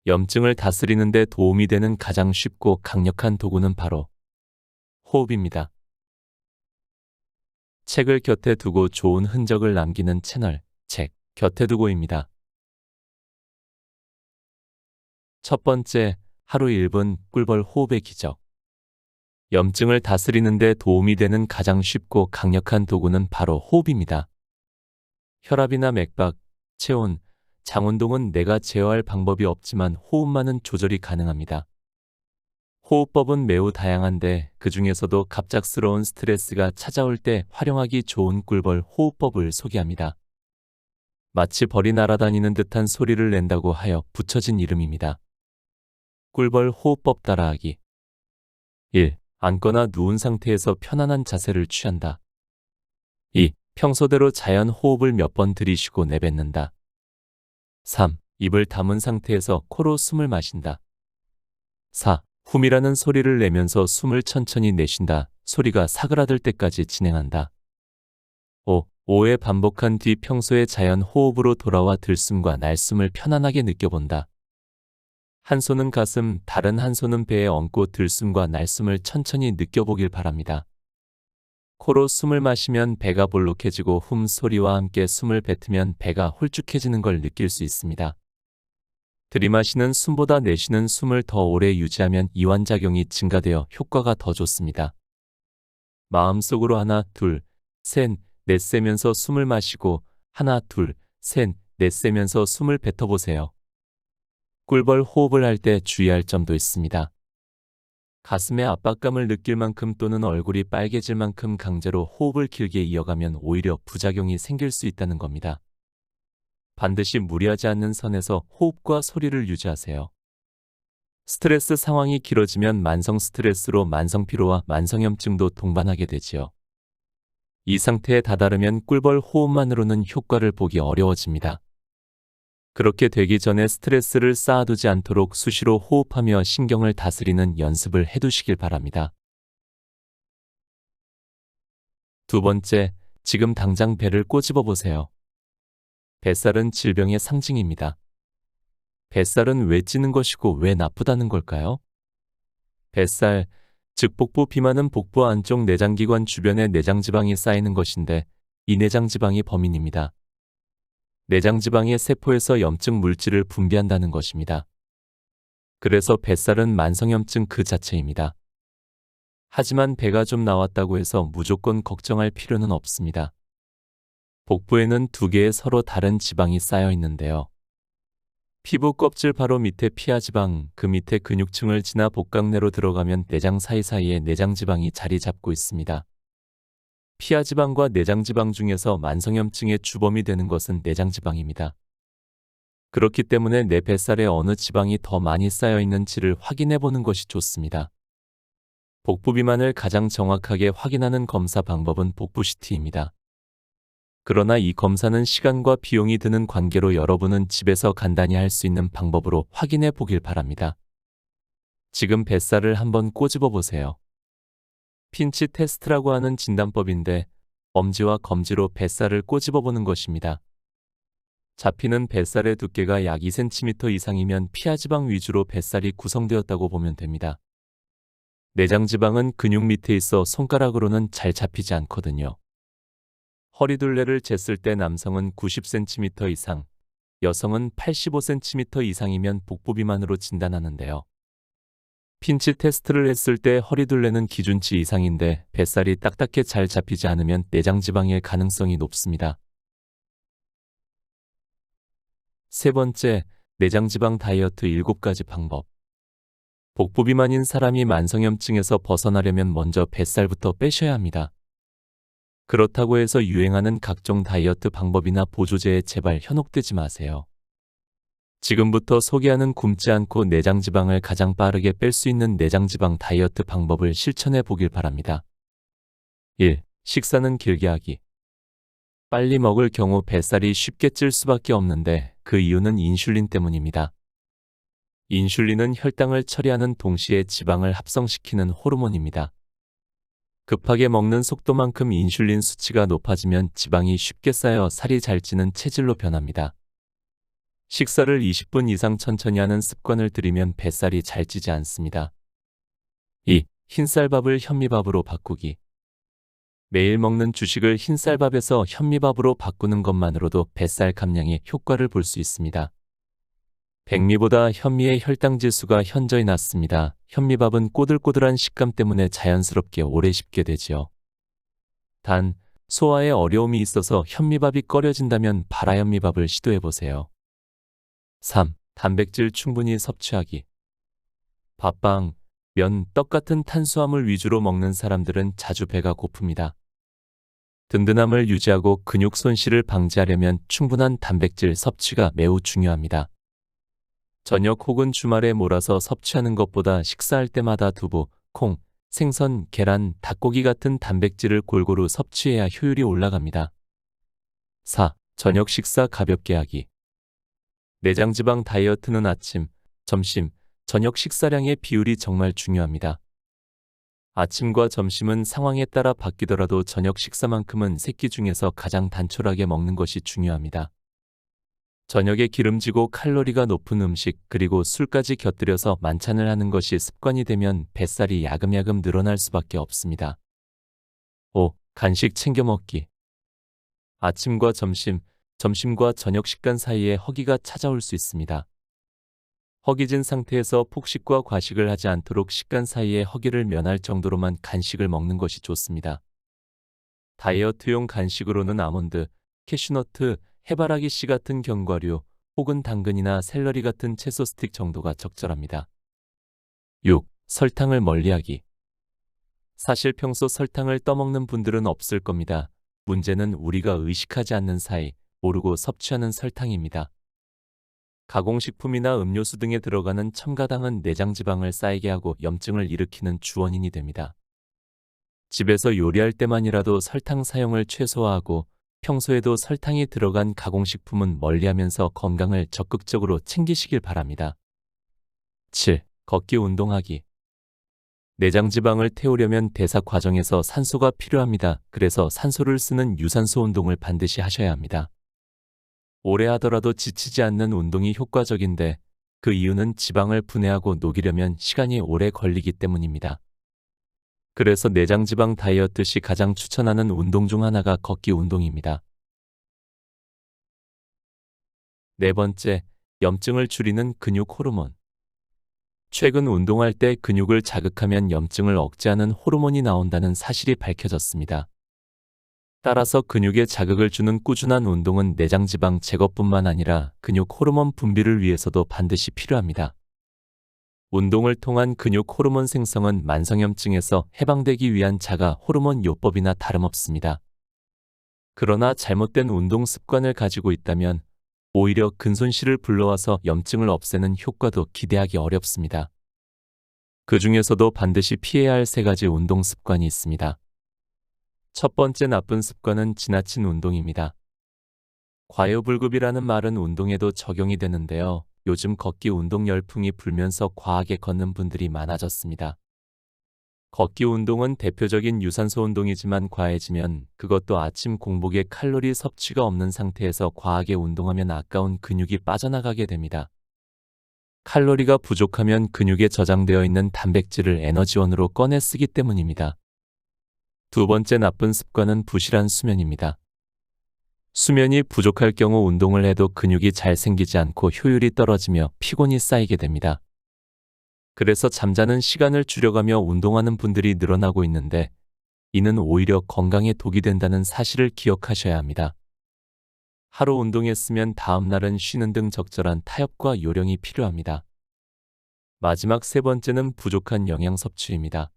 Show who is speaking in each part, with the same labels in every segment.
Speaker 1: 염증을 다스리는 데 도움이 되는 가장 쉽고 강력한 도구는 바로 호흡입니다. 책을 곁에 두고 좋은 흔적을 남기는 채널, 책 곁에 두고입니다. 첫 번째, 하루 1분 꿀벌 호흡의 기적. 염증을 다스리는 데 도움이 되는 가장 쉽고 강력한 도구는 바로 호흡입니다. 혈압이나 맥박, 체온, 장운동은 내가 제어할 방법이 없지만 호흡만은 조절이 가능합니다. 호흡법은 매우 다양한데 그 중에서도 갑작스러운 스트레스가 찾아올 때 활용하기 좋은 꿀벌 호흡법을 소개합니다. 마치 벌이 날아다니는 듯한 소리를 낸다고 하여 붙여진 이름입니다. 꿀벌 호흡법 따라하기. 1. 앉거나 누운 상태에서 편안한 자세를 취한다. 2. 평소대로 자연 호흡을 몇 번 들이쉬고 내뱉는다. 3. 입을 다문 상태에서 코로 숨을 마신다. 4. 훔이라는 소리를 내면서 숨을 천천히 내쉰다. 소리가 사그라들 때까지 진행한다. 5. 5회 반복한 뒤 평소의 자연 호흡으로 돌아와 들숨과 날숨을 편안하게 느껴본다. 한 손은 가슴, 다른 한 손은 배에 얹고 들숨과 날숨을 천천히 느껴보길 바랍니다. 코로 숨을 마시면 배가 볼록해지고 훔 소리와 함께 숨을 뱉으면 배가 홀쭉해지는 걸 느낄 수 있습니다. 들이마시는 숨보다 내쉬는 숨을 더 오래 유지하면 이완작용이 증가되어 효과가 더 좋습니다. 마음속으로 하나, 둘, 셋, 넷 세면서 숨을 마시고 하나, 둘, 셋, 넷 세면서 숨을 뱉어보세요. 꿀벌 호흡을 할 때 주의할 점도 있습니다. 가슴에 압박감을 느낄 만큼 또는 얼굴이 빨개질 만큼 강제로 호흡을 길게 이어가면 오히려 부작용이 생길 수 있다는 겁니다. 반드시 무리하지 않는 선에서 호흡과 소리를 유지하세요. 스트레스 상황이 길어지면 만성 스트레스로 만성 피로와 만성염증도 동반하게 되지요. 이 상태에 다다르면 꿀벌 호흡만으로는 효과를 보기 어려워집니다. 그렇게 되기 전에 스트레스를 쌓아두지 않도록 수시로 호흡하며 신경을 다스리는 연습을 해두시길 바랍니다. 두 번째, 지금 당장 배를 꼬집어 보세요. 뱃살은 질병의 상징입니다. 뱃살은 왜 찌는 것이고 왜 나쁘다는 걸까요? 뱃살, 즉 복부 비만은 복부 안쪽 내장기관 주변에 내장지방이 쌓이는 것인데 이 내장지방이 범인입니다. 내장지방의 세포에서 염증 물질을 분비한다는 것입니다. 그래서 뱃살은 만성염증 그 자체입니다. 하지만 배가 좀 나왔다고 해서 무조건 걱정할 필요는 없습니다. 복부에는 두 개의 서로 다른 지방이 쌓여 있는데요. 피부 껍질 바로 밑에 피하지방, 그 밑에 근육층을 지나 복강내로 들어가면 내장 사이사이에 내장지방이 자리 잡고 있습니다. 피하지방과 내장지방 중에서 만성염증의 주범이 되는 것은 내장지방입니다. 그렇기 때문에 내 뱃살에 어느 지방이 더 많이 쌓여 있는지를 확인해 보는 것이 좋습니다. 복부 비만을 가장 정확하게 확인하는 검사 방법은 복부 CT입니다. 그러나 이 검사는 시간과 비용이 드는 관계로 여러분은 집에서 간단히 할 수 있는 방법으로 확인해 보길 바랍니다. 지금 뱃살을 한번 꼬집어 보세요. 핀치 테스트라고 하는 진단법인데 엄지와 검지로 뱃살을 꼬집어 보는 것입니다. 잡히는 뱃살의 두께가 약 2cm 이상이면 피하지방 위주로 뱃살이 구성되었다고 보면 됩니다. 내장지방은 근육 밑에 있어 손가락으로는 잘 잡히지 않거든요. 허리둘레를 쟀을 때 남성은 90cm 이상, 여성은 85cm 이상이면 복부 비만으로 진단하는데요. 핀치 테스트를 했을 때 허리둘레는 기준치 이상인데 뱃살이 딱딱해 잘 잡히지 않으면 내장지방일 가능성이 높습니다. 세 번째, 내장지방 다이어트 7가지 방법. 복부 비만인 사람이 만성염증에서 벗어나려면 먼저 뱃살부터 빼셔야 합니다. 그렇다고 해서 유행하는 각종 다이어트 방법이나 보조제에 제발 현혹되지 마세요. 지금부터 소개하는 굶지 않고 내장지방을 가장 빠르게 뺄 수 있는 내장지방 다이어트 방법을 실천해 보길 바랍니다. 1. 식사는 길게 하기. 빨리 먹을 경우 뱃살이 쉽게 찔 수밖에 없는데 그 이유는 인슐린 때문입니다. 인슐린은 혈당을 처리하는 동시에 지방을 합성시키는 호르몬입니다. 급하게 먹는 속도만큼 인슐린 수치가 높아지면 지방이 쉽게 쌓여 살이 잘 찌는 체질로 변합니다. 식사를 20분 이상 천천히 하는 습관을 들이면 뱃살이 잘 찌지 않습니다. 2. 흰쌀밥을 현미밥으로 바꾸기. 매일 먹는 주식을 흰쌀밥에서 현미밥으로 바꾸는 것만으로도 뱃살 감량에 효과를 볼 수 있습니다. 백미보다 현미의 혈당 지수가 현저히 낮습니다. 현미밥은 꼬들꼬들한 식감 때문에 자연스럽게 오래 씹게 되지요. 단, 소화에 어려움이 있어서 현미밥이 꺼려진다면 발화현미밥을 시도해보세요. 3. 단백질 충분히 섭취하기. 밥빵, 면, 떡 같은 탄수화물 위주로 먹는 사람들은 자주 배가 고픕니다. 든든함을 유지하고 근육 손실을 방지하려면 충분한 단백질 섭취가 매우 중요합니다. 저녁 혹은 주말에 몰아서 섭취하는 것보다 식사할 때마다 두부, 콩, 생선, 계란, 닭고기 같은 단백질을 골고루 섭취해야 효율이 올라갑니다. 4. 저녁 식사 가볍게 하기. 내장지방 다이어트는 아침, 점심, 저녁 식사량의 비율이 정말 중요합니다. 아침과 점심은 상황에 따라 바뀌더라도 저녁 식사만큼은 세 끼 중에서 가장 단촐하게 먹는 것이 중요합니다. 저녁에 기름지고 칼로리가 높은 음식 그리고 술까지 곁들여서 만찬을 하는 것이 습관이 되면 뱃살이 야금야금 늘어날 수밖에 없습니다. 5. 간식 챙겨 먹기. 아침과 점심, 점심과 저녁 식단 사이에 허기가 찾아올 수 있습니다. 허기진 상태에서 폭식과 과식을 하지 않도록 식단 사이에 허기를 면할 정도로만 간식을 먹는 것이 좋습니다. 다이어트용 간식으로는 아몬드, 캐슈너트, 해바라기 씨 같은 견과류 혹은 당근이나 샐러리 같은 채소 스틱 정도가 적절합니다. 6. 설탕을 멀리하기. 사실 평소 설탕을 떠먹는 분들은 없을 겁니다. 문제는 우리가 의식하지 않는 사이 모르고 섭취하는 설탕입니다. 가공식품이나 음료수 등에 들어가는 첨가당은 내장지방을 쌓이게 하고 염증을 일으키는 주원인이 됩니다. 집에서 요리할 때만이라도 설탕 사용을 최소화하고 평소에도 설탕이 들어간 가공식품은 멀리하면서 건강을 적극적으로 챙기시길 바랍니다. 7. 걷기 운동하기. 내장지방을 태우려면 대사 과정에서 산소가 필요합니다. 그래서 산소를 쓰는 유산소 운동을 반드시 하셔야 합니다. 오래 하더라도 지치지 않는 운동이 효과적인데 그 이유는 지방을 분해하고 녹이려면 시간이 오래 걸리기 때문입니다. 그래서 내장지방 다이어트 시 가장 추천하는 운동 중 하나가 걷기 운동입니다. 네 번째, 염증을 줄이는 근육 호르몬. 최근 운동할 때 근육을 자극하면 염증을 억제하는 호르몬이 나온다는 사실이 밝혀졌습니다. 따라서 근육에 자극을 주는 꾸준한 운동은 내장지방 제거뿐만 아니라 근육 호르몬 분비를 위해서도 반드시 필요합니다. 운동을 통한 근육 호르몬 생성은 만성염증에서 해방되기 위한 자가 호르몬 요법이나 다름없습니다. 그러나 잘못된 운동 습관을 가지고 있다면 오히려 근손실을 불러와서 염증을 없애는 효과도 기대하기 어렵습니다. 그 중에서도 반드시 피해야 할 세 가지 운동 습관이 있습니다. 첫 번째 나쁜 습관은 지나친 운동입니다. 과유불급이라는 말은 운동에도 적용이 되는데요. 요즘 걷기 운동 열풍이 불면서 과하게 걷는 분들이 많아졌습니다. 걷기 운동은 대표적인 유산소 운동이지만 과해지면 그것도 아침 공복에 칼로리 섭취가 없는 상태에서 과하게 운동하면 아까운 근육이 빠져나가게 됩니다. 칼로리가 부족하면 근육에 저장되어 있는 단백질을 에너지원으로 꺼내 쓰기 때문입니다. 두 번째 나쁜 습관은 부실한 수면입니다. 수면이 부족할 경우 운동을 해도 근육이 잘 생기지 않고 효율이 떨어지며 피곤이 쌓이게 됩니다. 그래서 잠자는 시간을 줄여가며 운동하는 분들이 늘어나고 있는데 이는 오히려 건강에 독이 된다는 사실을 기억하셔야 합니다. 하루 운동했으면 다음 날은 쉬는 등 적절한 타협과 요령이 필요합니다. 마지막 세 번째는 부족한 영양 섭취입니다.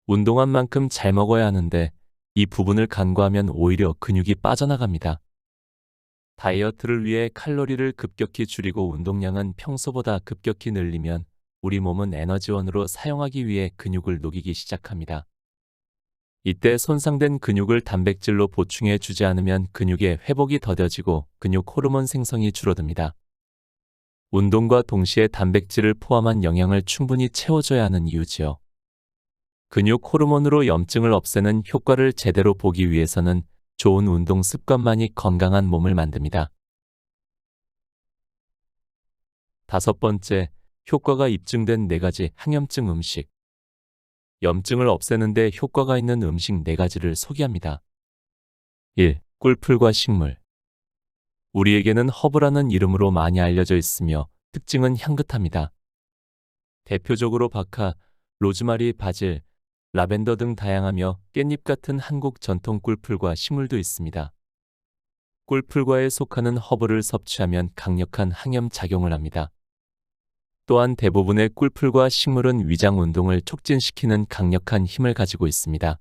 Speaker 1: 운동한 만큼 잘 먹어야 하는데 이 부분을 간과하면 오히려 근육이 빠져나갑니다. 다이어트를 위해 칼로리를 급격히 줄이고 운동량은 평소보다 급격히 늘리면 우리 몸은 에너지원으로 사용하기 위해 근육을 녹이기 시작합니다. 이때 손상된 근육을 단백질로 보충해 주지 않으면 근육의 회복이 더뎌지고 근육 호르몬 생성이 줄어듭니다. 운동과 동시에 단백질을 포함한 영양을 충분히 채워줘야 하는 이유지요. 근육 호르몬으로 염증을 없애는 효과를 제대로 보기 위해서는 좋은 운동 습관만이 건강한 몸을 만듭니다. 5번째, 효과가 입증된 4가지 항염증 음식. 염증을 없애는데 효과가 있는 음식 4가지를 소개합니다. 1. 꿀풀과 식물. 우리에게는 허브라는 이름으로 많이 알려져 있으며 특징은 향긋합니다. 대표적으로 박하, 로즈마리, 바질, 라벤더 등 다양하며 깻잎 같은 한국 전통 꿀풀과 식물도 있습니다. 꿀풀과에 속하는 허브를 섭취하면 강력한 항염 작용을 합니다. 또한 대부분의 꿀풀과 식물은 위장 운동을 촉진시키는 강력한 힘을 가지고 있습니다.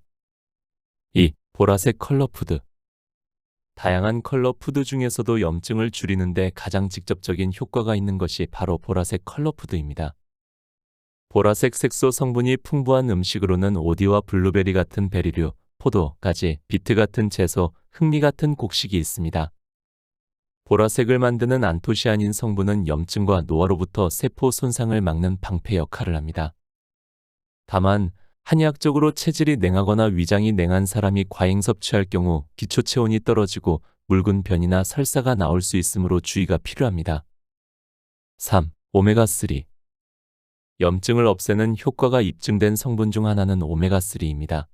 Speaker 1: 2. 보라색 컬러 푸드. 다양한 컬러 푸드 중에서도 염증을 줄이는데 가장 직접적인 효과가 있는 것이 바로 보라색 컬러 푸드입니다. 보라색 색소 성분이 풍부한 음식으로는 오디와 블루베리 같은 베리류, 포도, 가지, 비트 같은 채소, 흑미 같은 곡식이 있습니다. 보라색을 만드는 안토시아닌 성분은 염증과 노화로부터 세포 손상을 막는 방패 역할을 합니다. 다만 한의학적으로 체질이 냉하거나 위장이 냉한 사람이 과잉 섭취할 경우 기초 체온이 떨어지고 묽은 변이나 설사가 나올 수 있으므로 주의가 필요합니다. 3. 오메가3. 염증을 없애는 효과가 입증된 성분 중 하나는 오메가3입니다.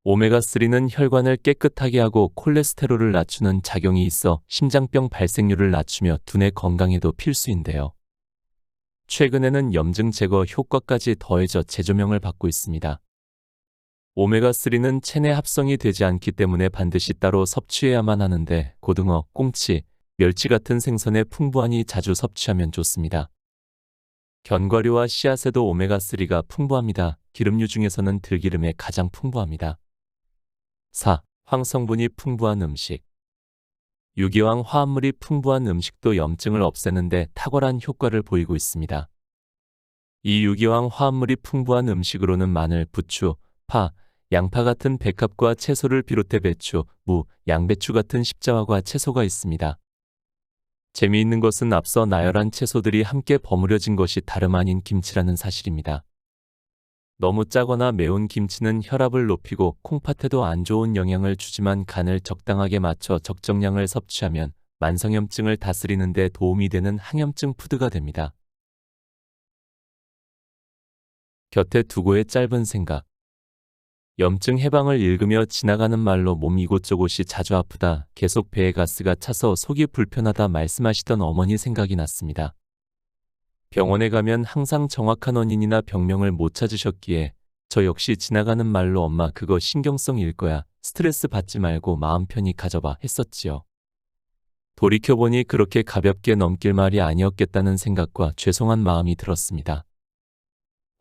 Speaker 1: 오메가3는 혈관을 깨끗하게 하고 콜레스테롤을 낮추는 작용이 있어 심장병 발생률을 낮추며 두뇌 건강에도 필수인데요. 최근에는 염증 제거 효과까지 더해져 재조명을 받고 있습니다. 오메가3는 체내 합성이 되지 않기 때문에 반드시 따로 섭취해야만 하는데 고등어, 꽁치, 멸치 같은 생선에 풍부하니 자주 섭취하면 좋습니다. 견과류와 씨앗에도 오메가3가 풍부합니다. 기름류 중에서는 들기름에 가장 풍부합니다. 4. 황성분이 풍부한 음식. 유기황 화합물이 풍부한 음식도 염증을 없애는데 탁월한 효과를 보이고 있습니다. 이 유기황 화합물이 풍부한 음식으로는 마늘, 부추, 파, 양파 같은 백합과 채소를 비롯해 배추, 무, 양배추 같은 십자화과 채소가 있습니다. 재미있는 것은 앞서 나열한 채소들이 함께 버무려진 것이 다름 아닌 김치라는 사실입니다. 너무 짜거나 매운 김치는 혈압을 높이고 콩팥에도 안 좋은 영향을 주지만 간을 적당하게 맞춰 적정량을 섭취하면 만성염증을 다스리는 데 도움이 되는 항염증 푸드가 됩니다. 곁에 두고의 짧은 생각. 염증 해방을 읽으며 지나가는 말로 몸 이곳저곳이 자주 아프다, 계속 배에 가스가 차서 속이 불편하다 말씀하시던 어머니 생각이 났습니다. 병원에 가면 항상 정확한 원인이나 병명을 못 찾으셨기에 저 역시 지나가는 말로 엄마 그거 신경성일 거야, 스트레스 받지 말고 마음 편히 가져봐 했었지요. 돌이켜보니 그렇게 가볍게 넘길 말이 아니었겠다는 생각과 죄송한 마음이 들었습니다.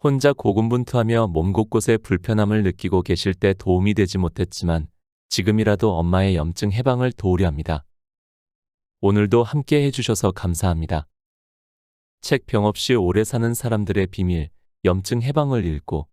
Speaker 1: 혼자 고군분투하며 몸 곳곳에 불편함을 느끼고 계실 때 도움이 되지 못했지만 지금이라도 엄마의 염증 해방을 도우려 합니다. 오늘도 함께 해주셔서 감사합니다. 책 병 없이 오래 사는 사람들의 비밀, 염증 해방을 읽고